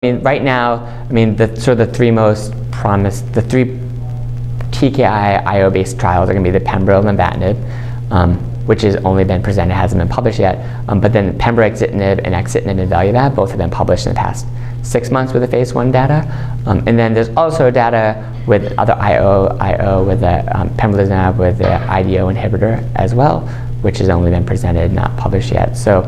Right now, the three TKI IO-based trials are going to be the pembro and lenvatinib, which has only been presented, hasn't been published yet. But then pembrolizumab and axitinib and nivolumab both have been published in the past 6 months with the phase 1 data. And then there's also data with other IO with the pembrolizumab with the IDO inhibitor as well, which has only been presented, not published yet. So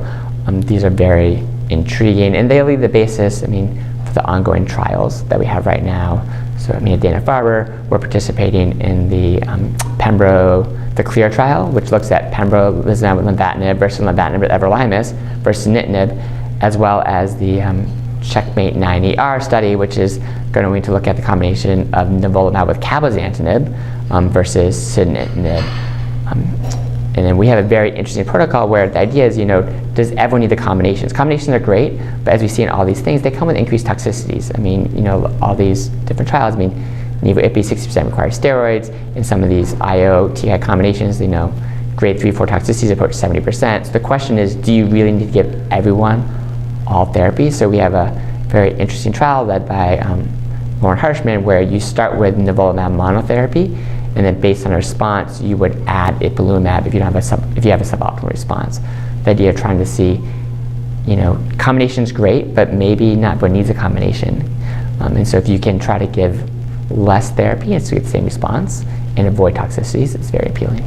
these are very intriguing, and they leave the basis, for the ongoing trials that we have right now. So, at Dana-Farber, we're participating in the the CLEAR trial, which looks at pembrolizumab with lenvatinib versus lenvatinib with everolimus versus sunitinib, as well as the Checkmate 9ER study, which is going to look at the combination of nivolumab with cabozantinib versus sunitinib. And then we have a very interesting protocol where the idea is, does everyone need the combinations? Combinations are great, but as we see in all these things, they come with increased toxicities. All these different trials, Nivo-Ipi 60% requires steroids. In some of these IO-TKI combinations, grade 3-4 toxicities approach 70%. So the question is, do you really need to give everyone all therapy? So we have a very interesting trial led by Lauren Harshman, where you start with nivolumab monotherapy, and then based on a response, you would add ipilimumab if you have a suboptimal response. The idea of trying to see, combination's great, but maybe not everyone needs a combination. And so if you can try to give less therapy and still get the same response and avoid toxicities, it's very appealing.